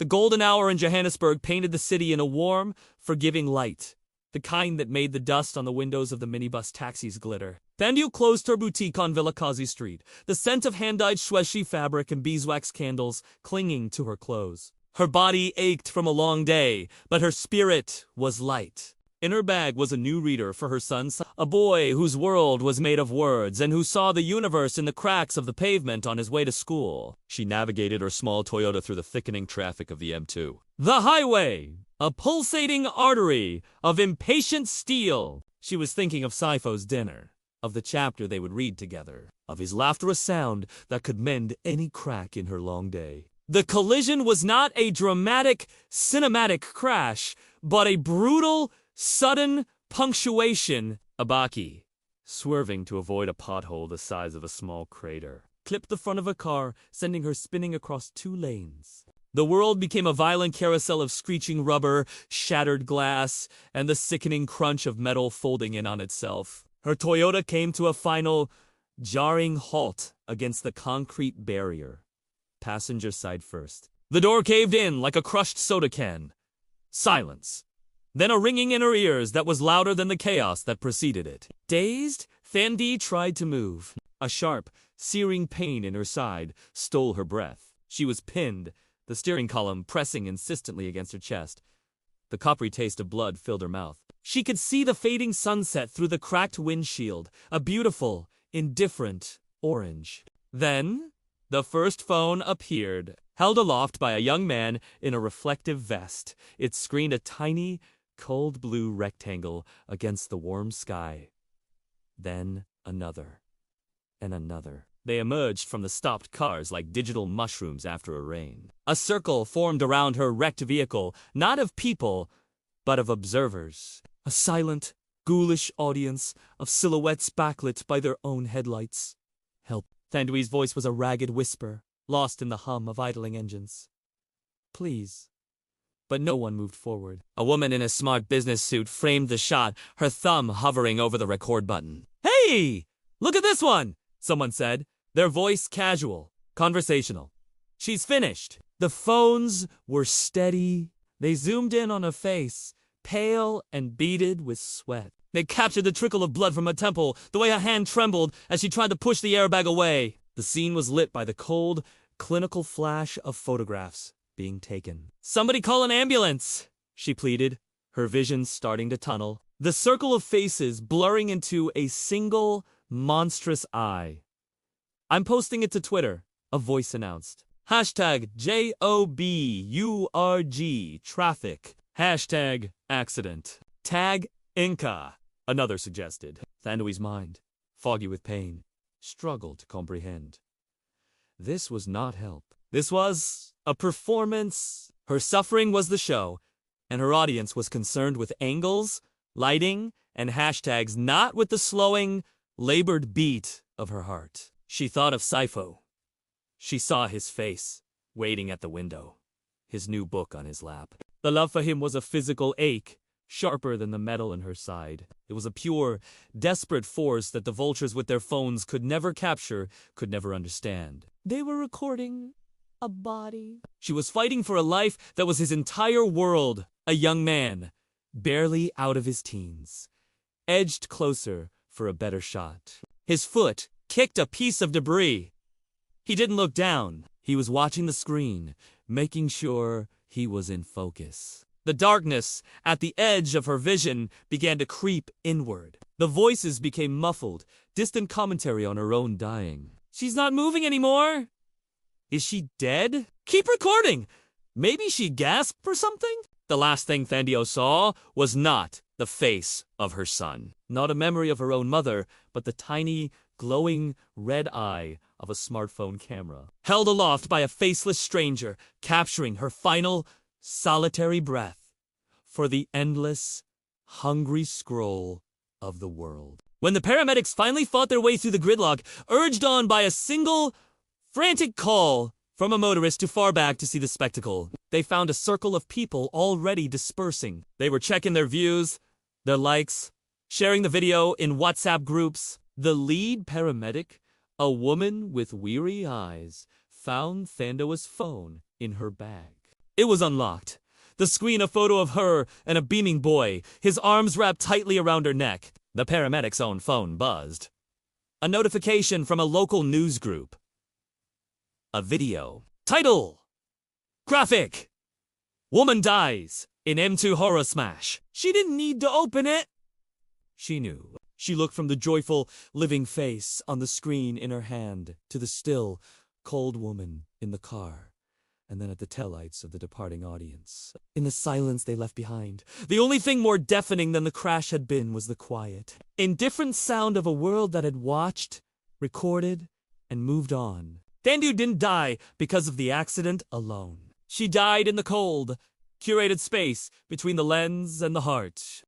The golden hour in Johannesburg painted the city in a warm, forgiving light, the kind that made the dust on the windows of the minibus taxis glitter. Thandio closed her boutique on Vilakazi Street, the scent of hand-dyed Shweshi fabric and beeswax candles clinging to her clothes. Her body ached from a long day, but her spirit was light. In her bag was a new reader for her son, a boy whose world was made of words and who saw the universe in the cracks of the pavement on his way to school. She navigated her small Toyota through the thickening traffic of the M2. The highway! A pulsating artery of impatient steel. She was thinking of Saifo's dinner, of the chapter they would read together, of his laughter, a sound that could mend any crack in her long day. The collision was not a dramatic, cinematic crash, but a brutal, sudden punctuation. Abaki, swerving to avoid a pothole the size of a small crater, clipped the front of a car, sending her spinning across 2 lanes. The world became a violent carousel of screeching rubber, shattered glass, and the sickening crunch of metal folding in on itself. Her Toyota came to a final, jarring halt against the concrete barrier. Passenger side first. The door caved in like a crushed soda can. Silence. Then a ringing in her ears that was louder than the chaos that preceded it. Dazed, Thandi tried to move. A sharp, searing pain in her side stole her breath. She was pinned, the steering column pressing insistently against her chest. The coppery taste of blood filled her mouth. She could see the fading sunset through the cracked windshield, a beautiful, indifferent orange. Then, the first phone appeared, held aloft by a young man in a reflective vest. It screened a tiny, cold blue rectangle against the warm sky. Then another, and another. They emerged from the stopped cars like digital mushrooms after a rain. A circle formed around her wrecked vehicle, not of people, but of observers. A silent, ghoulish audience of silhouettes backlit by their own headlights. Help. Thandi's voice was a ragged whisper, lost in the hum of idling engines. Please. But no one moved forward. A woman in a smart business suit framed the shot, her thumb hovering over the record button. Hey! Look at this one! Someone said, their voice casual, conversational. She's finished. The phones were steady. They zoomed in on a face, pale and beaded with sweat. They captured the trickle of blood from her temple, the way her hand trembled as she tried to push the airbag away. The scene was lit by the cold, clinical flash of photographs being taken. Somebody call an ambulance, she pleaded, her vision starting to tunnel. The circle of faces blurring into a single, monstrous eye. I'm posting it to Twitter, a voice announced. Hashtag JOBURG traffic. Hashtag accident. Tag Inca, another suggested. Thandi's mind, foggy with pain, struggled to comprehend. This was not help. This was a performance. Her suffering was the show, and her audience was concerned with angles, lighting, and hashtags, not with the slowing, labored beat of her heart. She thought of Saifo. She saw his face, waiting at the window, his new book on his lap. The love for him was a physical ache, sharper than the metal in her side. It was a pure, desperate force that the vultures with their phones could never capture, could never understand. They were recording a body. She was fighting for a life that was his entire world. A young man, barely out of his teens, edged closer for a better shot. His foot kicked a piece of debris. He didn't look down. He was watching the screen, making sure he was in focus. The darkness at the edge of her vision began to creep inward. The voices became muffled, distant commentary on her own dying. She's not moving anymore. Is she dead? Keep recording. Maybe she gasped or something? The last thing Thandio saw was not the face of her son. Not a memory of her own mother, but the tiny, glowing red eye of a smartphone camera, held aloft by a faceless stranger, capturing her final, solitary breath for the endless, hungry scroll of the world. When the paramedics finally fought their way through the gridlock, urged on by a single, frantic call from a motorist too far back to see the spectacle, they found a circle of people already dispersing. They were checking their views, their likes, sharing the video in WhatsApp groups. The lead paramedic, a woman with weary eyes, found Thandoa's phone in her bag. It was unlocked. The screen a photo of her and a beaming boy, his arms wrapped tightly around her neck. The paramedic's own phone buzzed. A notification from a local news group. A video. Title! Graphic! Woman dies in M2 horror smash. She didn't need to open it. She knew. She looked from the joyful, living face on the screen in her hand to the still, cold woman in the car, and then at the taillights of the departing audience. In the silence they left behind, the only thing more deafening than the crash had been was the quiet, indifferent sound of a world that had watched, recorded, and moved on. Thandue didn't die because of the accident alone. She died in the cold, curated space between the lens and the heart.